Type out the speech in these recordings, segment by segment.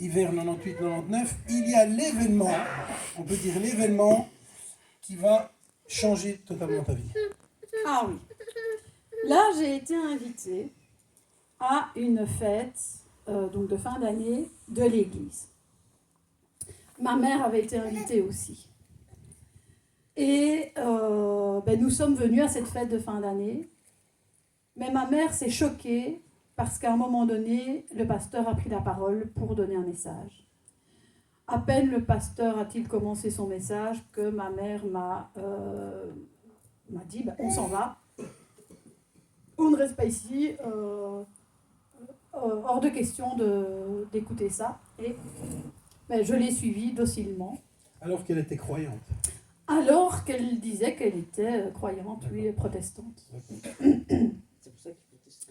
hiver 98-99, il y a l'événement, on peut dire l'événement qui va changer totalement ta vie. Ah oui. Là, j'ai été invitée à une fête donc de fin d'année de l'église. Ma mère avait été invitée aussi. Et nous sommes venus à cette fête de fin d'année. Mais ma mère s'est choquée parce qu'à un moment donné, le pasteur a pris la parole pour donner un message. À peine le pasteur a-t-il commencé son message que ma mère m'a dit on s'en va, on ne reste pas ici, hors de question d'écouter ça. Et je l'ai suivie docilement. Alors qu'elle était croyante. Alors qu'elle disait qu'elle était croyante, oui, protestante. C'est pour ça qu'il proteste.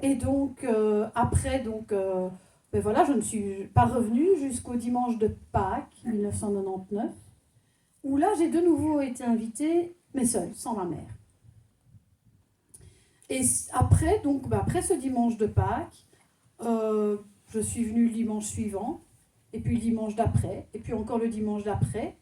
Et donc, après, voilà, je ne suis pas revenue jusqu'au dimanche de Pâques 1999, où là, j'ai de nouveau été invitée, mais seule, sans ma mère. Et après, après ce dimanche de Pâques, je suis venue le dimanche suivant, et puis le dimanche d'après, et puis encore le dimanche d'après,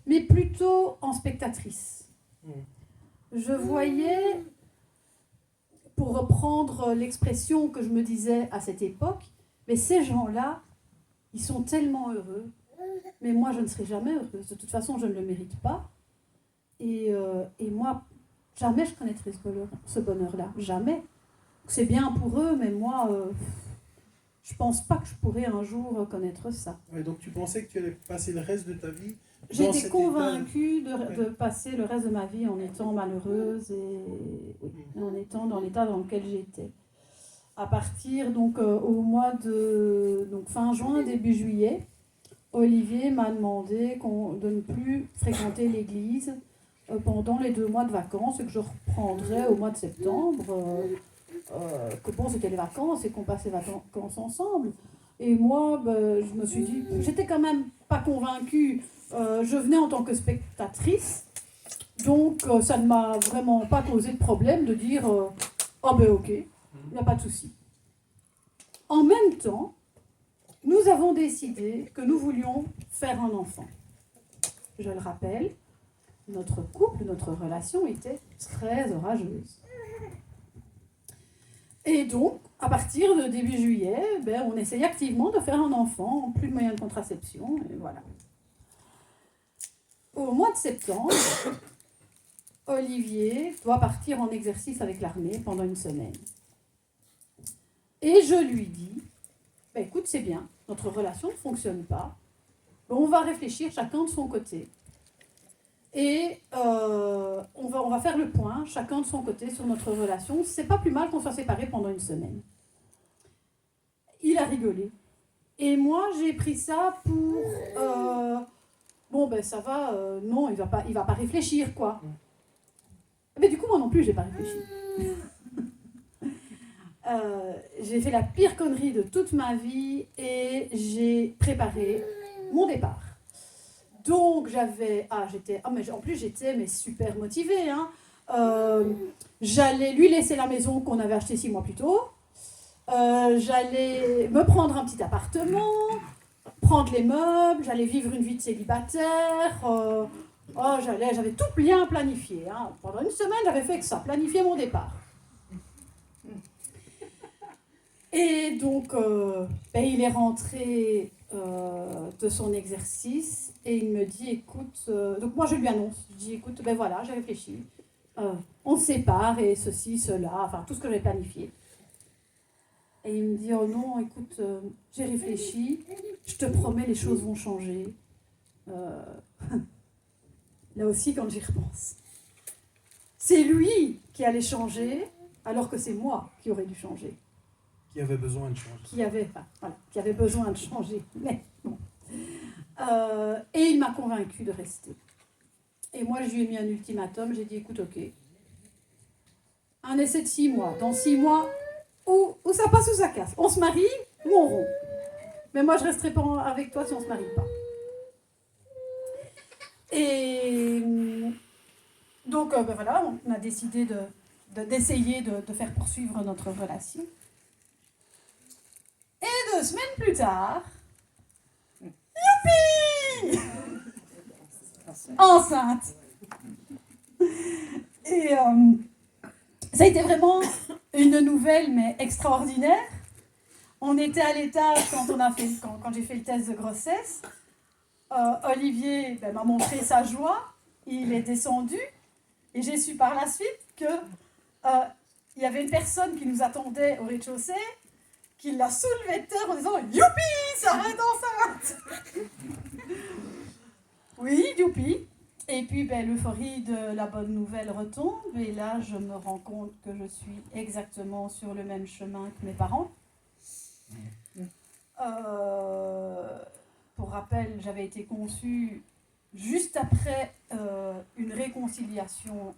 mais plutôt en spectatrice. Je voyais, pour reprendre l'expression que je me disais à cette époque, mais ces gens-là, ils sont tellement heureux, mais moi je ne serai jamais heureuse. De toute façon, je ne le mérite pas. Et moi, jamais je connaîtrai ce bonheur-là, jamais. C'est bien pour eux, mais moi, je ne pense pas que je pourrais un jour connaître ça. Ouais, donc tu pensais que tu allais passer le reste de ta vie. J'étais convaincue de passer le reste de ma vie en étant malheureuse et en étant dans l'état dans lequel j'étais. À partir au mois de fin juin, début juillet, Olivier m'a demandé de ne plus fréquenter l'église pendant les 2 mois de vacances et que je reprendrais au mois de septembre. Que bon, c'était les vacances et qu'on passait les vacances ensemble. Et moi, je me suis dit, j'étais quand même pas convaincue. Je venais en tant que spectatrice, donc ça ne m'a vraiment pas causé de problème de dire ok, il n'y a pas de souci. En même temps, nous avons décidé que nous voulions faire un enfant. Je le rappelle, notre couple, notre relation était très orageuse. Et donc, à partir de début juillet, on essaye activement de faire un enfant, plus de moyens de contraception, et voilà. Au mois de septembre, Olivier doit partir en exercice avec l'armée pendant une semaine. Et je lui dis, écoute, c'est bien, notre relation ne fonctionne pas, on va réfléchir chacun de son côté. Et on va faire le point, chacun de son côté, sur notre relation. C'est pas plus mal qu'on soit séparés pendant une semaine. Il a rigolé. Et moi, j'ai pris ça pour... ça va, non, il va pas réfléchir, quoi. Mais du coup, moi non plus, j'ai pas réfléchi. J'ai fait la pire connerie de toute ma vie et j'ai préparé mon départ. Donc j'avais, en plus j'étais super motivée. J'allais lui laisser la maison qu'on avait achetée 6 mois plus tôt. J'allais me prendre un petit appartement, prendre les meubles, j'allais vivre une vie de célibataire. J'avais tout bien planifié. Pendant une semaine, j'avais fait que ça, planifier mon départ. Et donc, il est rentré de son exercice et il me dit, écoute, donc moi je lui annonce, je dis, écoute, voilà, j'ai réfléchi, on se sépare et ceci, cela, enfin tout ce que j'ai planifié. Et il me dit, oh non, écoute, j'ai réfléchi, je te promets, les choses vont changer. Là aussi, quand j'y repense, c'est lui qui allait changer, alors que c'est moi qui aurais dû changer. Qui avait besoin de changer. Qui avait besoin de changer. Mais bon. Et il m'a convaincue de rester. Et moi, je lui ai mis un ultimatum. J'ai dit, écoute, ok. Un essai de 6 mois. Dans 6 mois, ou ça passe ou ça casse. On se marie ou on rompt. Mais moi, je ne resterai pas avec toi si on ne se marie pas. Et donc, voilà, on a décidé d'essayer de faire poursuivre notre relation. semaines plus tard, youpi, enceinte. Et ça a été vraiment une nouvelle, mais extraordinaire. On était à l'étage quand j'ai fait le test de grossesse. Olivier m'a montré sa joie. Il est descendu. Et j'ai su par la suite que il y avait une personne qui nous attendait au rez-de-chaussée, qui l'a soulevé de terre en disant « Youpi, ça va être enceinte !» Oui, youpi. Et puis l'euphorie de la bonne nouvelle retombe. Et là, je me rends compte que je suis exactement sur le même chemin que mes parents. Pour rappel, j'avais été conçue juste après une réconciliation,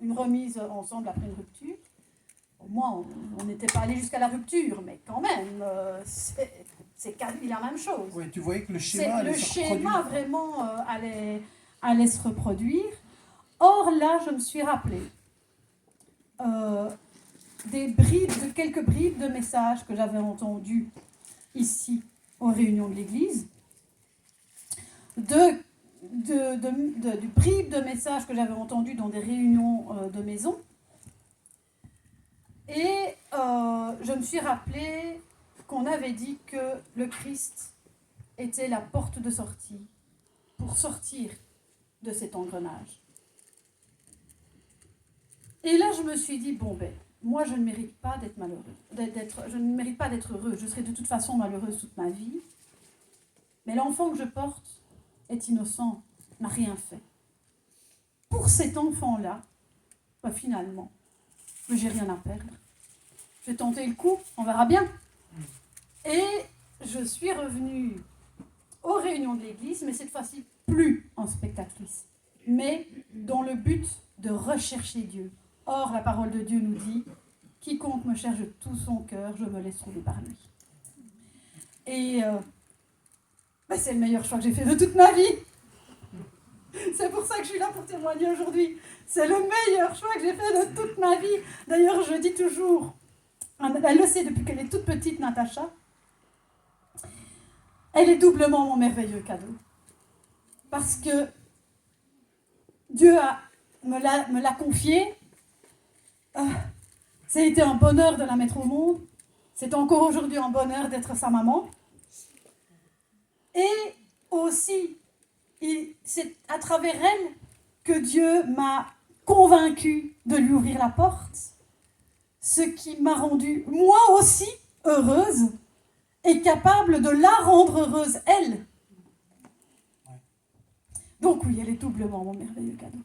une remise ensemble après une rupture. Au moins, on n'était pas allé jusqu'à la rupture, mais quand même, c'est quasi la même chose. Oui, tu voyais que le schéma allait se reproduire. Le schéma vraiment allait se reproduire. Or là, je me suis rappelé quelques bribes de messages que j'avais entendus ici aux réunions de l'Église, du bribes de messages que j'avais entendus dans des réunions de maison. Et je me suis rappelé qu'on avait dit que le Christ était la porte de sortie pour sortir de cet engrenage. Et là, je me suis dit, moi, je ne mérite pas d'être malheureuse, je ne mérite pas d'être heureuse. Je serai de toute façon malheureuse toute ma vie. Mais l'enfant que je porte est innocent, n'a rien fait. Pour cet enfant-là, finalement, j'ai rien à perdre. Je vais tenter le coup, on verra bien. Et je suis revenue aux réunions de l'Église, mais cette fois-ci plus en spectatrice, mais dans le but de rechercher Dieu. Or, la parole de Dieu nous dit « Quiconque me cherche de tout son cœur, je me laisse trouver par lui. » Et c'est le meilleur choix que j'ai fait de toute ma vie. C'est pour ça que je suis là pour témoigner aujourd'hui. C'est le meilleur choix que j'ai fait de toute ma vie. D'ailleurs, je dis toujours, elle le sait depuis qu'elle est toute petite, Natacha, elle est doublement mon merveilleux cadeau. Parce que Dieu me l'a confiée. Ça a été un bonheur de la mettre au monde. C'est encore aujourd'hui un bonheur d'être sa maman. Et aussi, c'est à travers elle que Dieu m'a convaincue de lui ouvrir la porte, ce qui m'a rendue moi aussi heureuse et capable de la rendre heureuse, elle. Donc oui, elle est doublement mon merveilleux cadeau.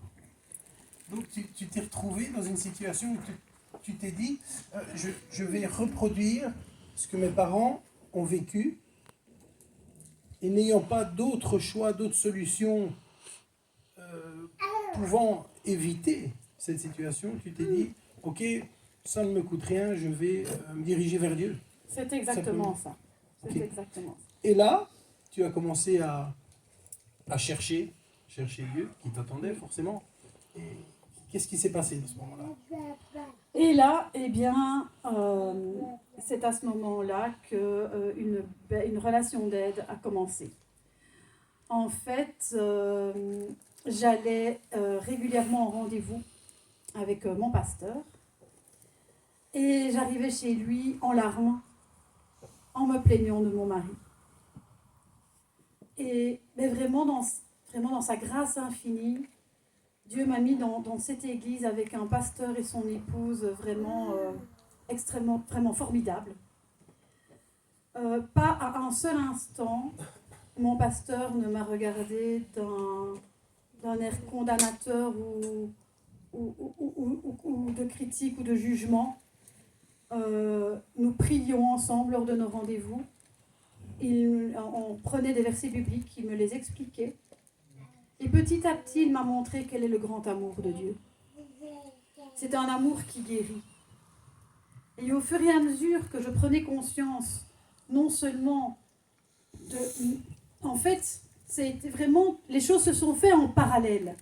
Donc tu t'es retrouvé dans une situation où tu t'es dit, je vais reproduire ce que mes parents ont vécu, et n'ayant pas d'autre choix, d'autres solutions pouvant éviter cette situation, tu t'es dit, ok, ça ne me coûte rien, je vais me diriger vers Dieu. C'est exactement ça. C'est exactement ça. Et là, tu as commencé à chercher Dieu, qui t'attendait forcément. Et qu'est-ce qui s'est passé à ce moment-là? Et là, c'est à ce moment-là qu'une relation d'aide a commencé. En fait, j'allais régulièrement en rendez-vous avec mon pasteur et j'arrivais chez lui en larmes, en me plaignant de mon mari. Mais vraiment dans sa grâce infinie, Dieu m'a mis dans cette église avec un pasteur et son épouse vraiment vraiment formidables. Pas à un seul instant, mon pasteur ne m'a regardé d'un air condamnateur ou de critique ou de jugement. Nous prions ensemble lors de nos rendez-vous. On prenait des versets bibliques, il me les expliquait. Et petit à petit, il m'a montré quel est le grand amour de Dieu. C'est un amour qui guérit. Et au fur et à mesure que je prenais conscience, non seulement en fait, c'était vraiment, les choses se sont faites en parallèle.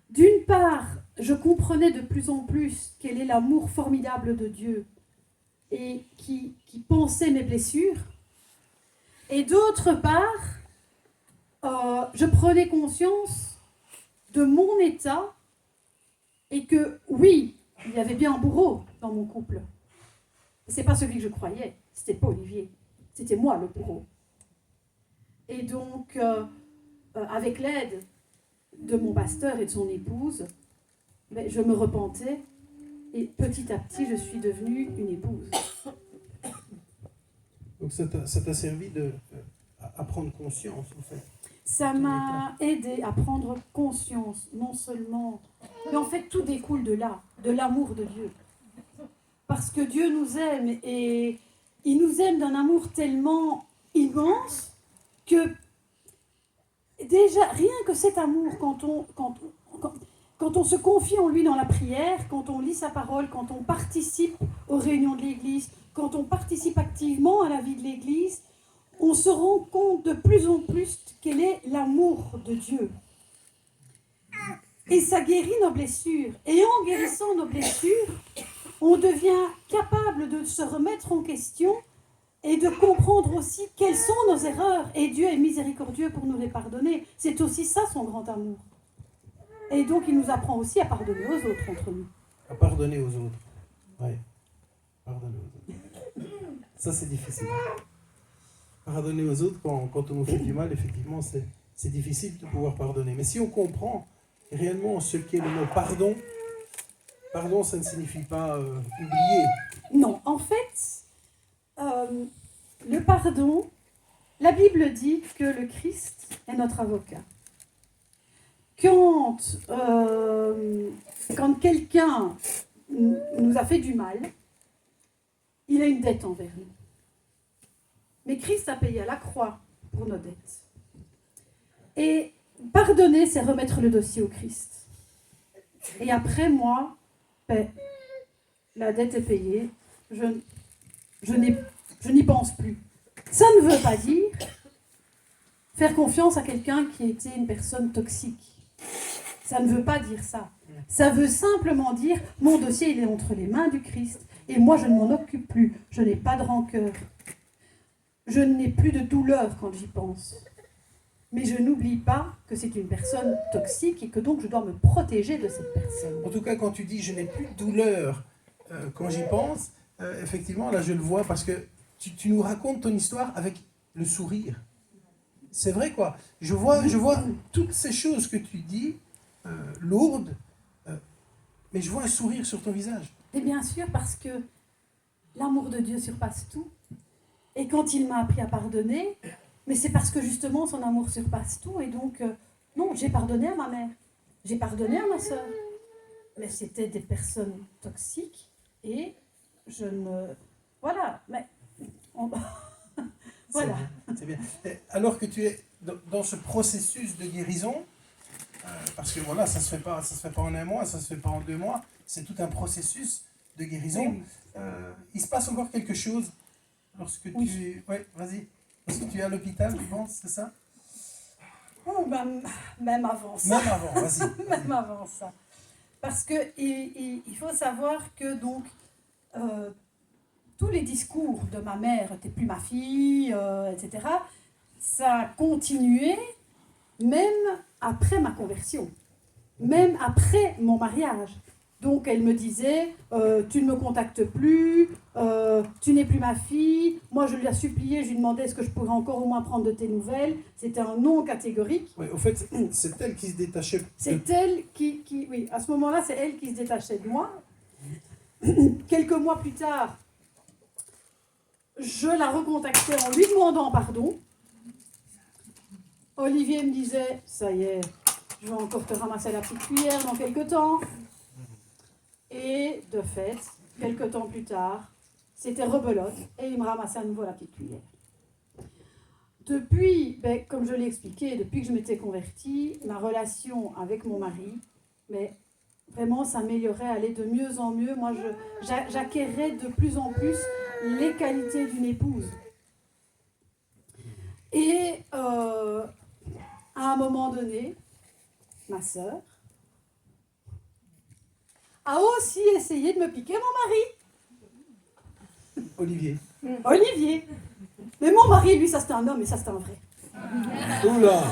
D'une part, je comprenais de plus en plus quel est l'amour formidable de Dieu et qui pansait mes blessures. Et d'autre part, je prenais conscience de mon état et que oui, il y avait bien un bourreau dans mon couple. C'est pas celui que je croyais, c'était pas Olivier, c'était moi le bourreau. Et donc, avec l'aide de mon pasteur et de son épouse, je me repentais et petit à petit, je suis devenue une épouse. Donc ça t'a servi à prendre conscience, en fait. Ça m'a aidé à prendre conscience, non seulement, mais en fait tout découle de là, de l'amour de Dieu. Parce que Dieu nous aime et il nous aime d'un amour tellement immense que déjà, rien que cet amour, quand on se confie en lui dans la prière, quand on lit sa parole, quand on participe aux réunions de l'Église, quand on participe activement à la vie de l'Église, on se rend compte de plus en plus quel est l'amour de Dieu. Et ça guérit nos blessures. Et en guérissant nos blessures, on devient capable de se remettre en question et de comprendre aussi quelles sont nos erreurs. Et Dieu est miséricordieux pour nous les pardonner. C'est aussi ça son grand amour. Et donc il nous apprend aussi à pardonner aux autres entre nous. À pardonner aux autres. Oui. Pardonner aux autres. Ça, c'est difficile. Pardonner aux autres quand on nous fait du mal, effectivement, c'est difficile de pouvoir pardonner. Mais si on comprend réellement ce qu'est le mot pardon, pardon, ça ne signifie pas oublier. Non, en fait, le pardon, la Bible dit que le Christ est notre avocat. Quand quelqu'un nous a fait du mal, il a une dette envers nous. Mais Christ a payé à la croix pour nos dettes. Et pardonner, c'est remettre le dossier au Christ. Et après, moi, la dette est payée, je n'y pense plus. Ça ne veut pas dire faire confiance à quelqu'un qui était une personne toxique. Ça ne veut pas dire ça. Ça veut simplement dire, mon dossier, il est entre les mains du Christ, et moi, je ne m'en occupe plus. Je n'ai pas de rancœur. Je n'ai plus de douleur quand j'y pense. Mais je n'oublie pas que c'est une personne toxique et que donc je dois me protéger de cette personne. En tout cas, quand tu dis je n'ai plus de douleur quand j'y pense, effectivement, là je le vois parce que tu nous racontes ton histoire avec le sourire. C'est vrai quoi. Je vois toutes ces choses que tu dis, lourdes, mais je vois un sourire sur ton visage. Et bien sûr, parce que l'amour de Dieu surpasse tout. Et quand il m'a appris à pardonner, mais c'est parce que justement son amour surpasse tout. Et donc, non, j'ai pardonné à ma mère, j'ai pardonné à ma soeur. Mais c'était des personnes toxiques et je ne... Voilà, mais... Voilà. C'est bien. Alors que tu es dans ce processus de guérison, parce que voilà, ça se fait pas en un mois, ça se fait pas en 2 mois, c'est tout un processus de guérison. Oui. Il se passe encore quelque chose lorsque tu... Oui. Ouais, vas-y. Lorsque tu es à l'hôpital, tu penses, c'est ça? Oh, même avant ça. Même avant, vas-y. Même avant ça. Parce que il faut savoir que donc tous les discours de ma mère, t'es plus ma fille, etc., ça a continué même après ma conversion, même après mon mariage. Donc elle me disait, tu ne me contactes plus, tu n'es plus ma fille. Moi je lui ai supplié, je lui demandais est-ce que je pourrais encore au moins prendre de tes nouvelles. C'était un non catégorique. Oui, au fait, c'est elle qui se détachait. C'est elle qui, oui, à ce moment-là, c'est elle qui se détachait de moi. Quelques mois plus tard, je la recontactais en lui demandant pardon. Olivier me disait, ça y est, je vais encore te ramasser la petite cuillère dans quelques temps. Et de fait, quelques temps plus tard, c'était rebelote et il me ramassait à nouveau la petite cuillère. Depuis, comme je l'ai expliqué, depuis que je m'étais convertie, ma relation avec mon mari, vraiment s'améliorait, allait de mieux en mieux. Moi, j'acquérais de plus en plus les qualités d'une épouse. Et à un moment donné, ma sœur a aussi essayé de me piquer mon mari. Olivier. Olivier. Mais mon mari, lui, ça c'était un homme et ça c'était un vrai. Oula,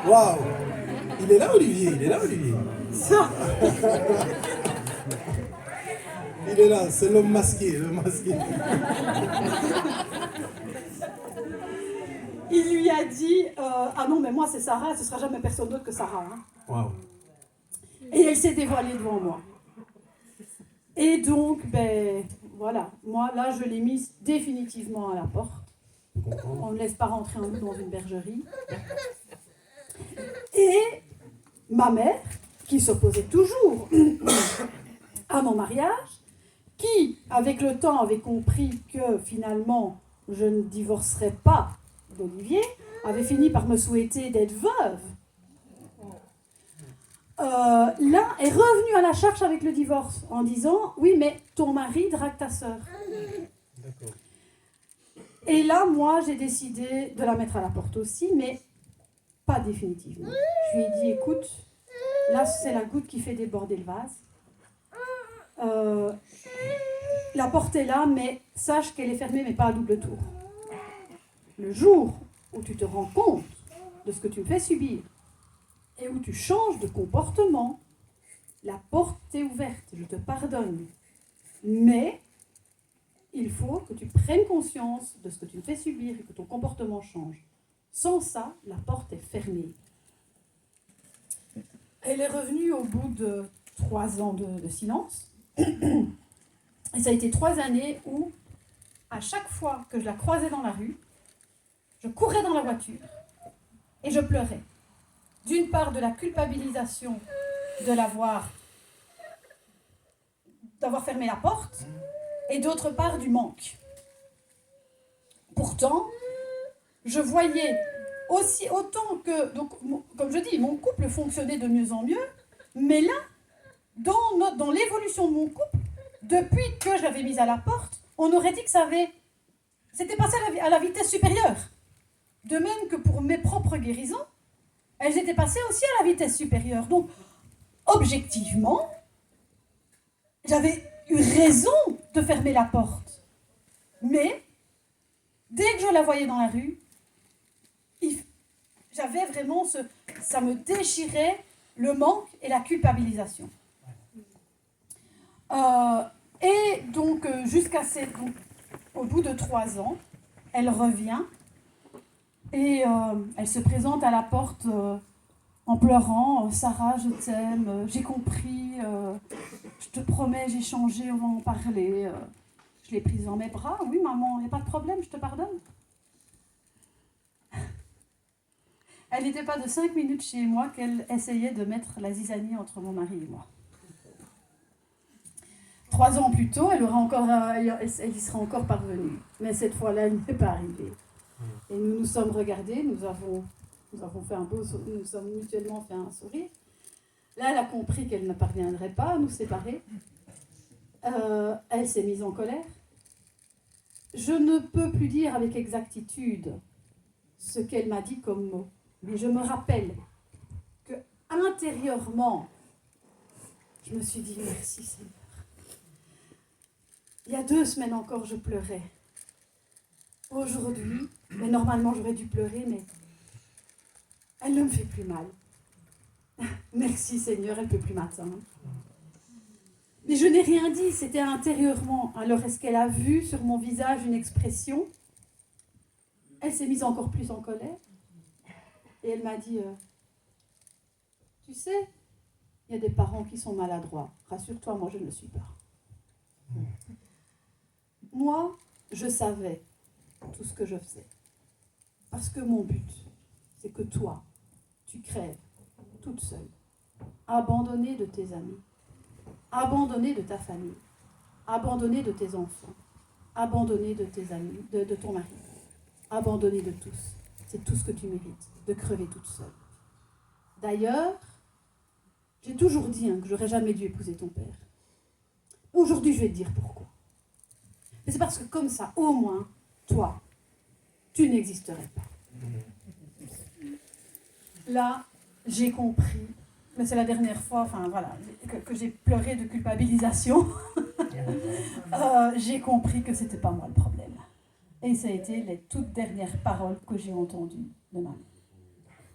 waouh. Il est là, Olivier. Il est là, Olivier. Ça. Il est là, c'est l'homme masqué, l'homme masqué. Il lui a dit ah non, mais moi c'est Sarah, ce sera jamais personne d'autre que Sarah. Hein. Waouh. Et elle s'est dévoilée devant moi. Et donc, ben voilà, moi là je l'ai mise définitivement à la porte. On ne laisse pas rentrer un loup dans une bergerie. Et ma mère, qui s'opposait toujours à mon mariage, qui, avec le temps, avait compris que finalement je ne divorcerais pas d'Olivier, avait fini par me souhaiter d'être veuve. Là, est revenue à la charge avec le divorce en disant « Oui, mais ton mari drague ta sœur. » D'accord. Et là, moi, j'ai décidé de la mettre à la porte aussi, mais pas définitivement. Je lui ai dit, écoute, là, c'est la goutte qui fait déborder le vase. La porte est là, mais sache qu'elle est fermée, mais pas à double tour. Le jour où tu te rends compte de ce que tu me fais subir et où tu changes de comportement, la porte est ouverte, je te pardonne. Mais il faut que tu prennes conscience de ce que tu me fais subir et que ton comportement change. Sans ça, la porte est fermée. Elle est revenue au bout de 3 ans de silence. Et ça a été 3 années où, à chaque fois que je la croisais dans la rue, je courais dans la voiture et je pleurais. D'une part de la culpabilisation de d'avoir fermé la porte, et d'autre part du manque. Pourtant, je voyais aussi autant que, donc, comme je dis, mon couple fonctionnait de mieux en mieux, mais là, dans l'évolution de mon couple, depuis que je l'avais mise à la porte, on aurait dit que c'était passé à la vitesse supérieure. De même que pour mes propres guérisons, elles étaient passées aussi à la vitesse supérieure. Donc, objectivement, j'avais eu raison de fermer la porte. Mais, dès que je la voyais dans la rue, j'avais vraiment ça me déchirait le manque et la culpabilisation. Et donc, au bout de 3 ans, elle revient et elle se présente à la porte en pleurant. Sarah, je t'aime, j'ai compris, je te promets, j'ai changé, on va en parler. Je l'ai prise dans mes bras. Oui, maman, il n'y a pas de problème, je te pardonne. Elle n'était pas de 5 minutes chez moi qu'elle essayait de mettre la zizanie entre mon mari et moi. 3 ans plus tôt, elle y serait encore parvenue. Mais cette fois-là, elle n'est pas arrivée. Et nous nous sommes regardés, nous avons fait nous sommes mutuellement fait un sourire. Là, elle a compris qu'elle ne parviendrait pas à nous séparer. Elle s'est mise en colère. Je ne peux plus dire avec exactitude ce qu'elle m'a dit comme mot. Mais je me rappelle que intérieurement, je me suis dit merci Seigneur. Il y a 2 semaines encore, je pleurais. Aujourd'hui, mais normalement j'aurais dû pleurer, mais elle ne me fait plus mal. Merci Seigneur, elle ne peut plus m'atteindre. Mais je n'ai rien dit, c'était intérieurement. Alors est-ce qu'elle a vu sur mon visage une expression? Elle s'est mise encore plus en colère. Et elle m'a dit, tu sais, il y a des parents qui sont maladroits. Rassure-toi, moi je ne le suis pas. Moi, je savais tout ce que je faisais. Parce que mon but, c'est que toi, tu crèves toute seule, abandonnée de tes amis, abandonnée de ta famille, abandonnée de tes enfants, abandonnée de tes amis, de ton mari, abandonnée de tous. C'est tout ce que tu mérites, de crever toute seule. D'ailleurs, j'ai toujours dit que j'aurais jamais dû épouser ton père. Aujourd'hui, je vais te dire pourquoi. Mais c'est parce que comme ça, au moins, toi, tu n'existerais pas. Là, j'ai compris mais c'est la dernière fois, enfin voilà, que j'ai pleuré de culpabilisation. J'ai compris que c'était pas moi le problème. Et ça a été les toutes dernières paroles que j'ai entendues de ma mère.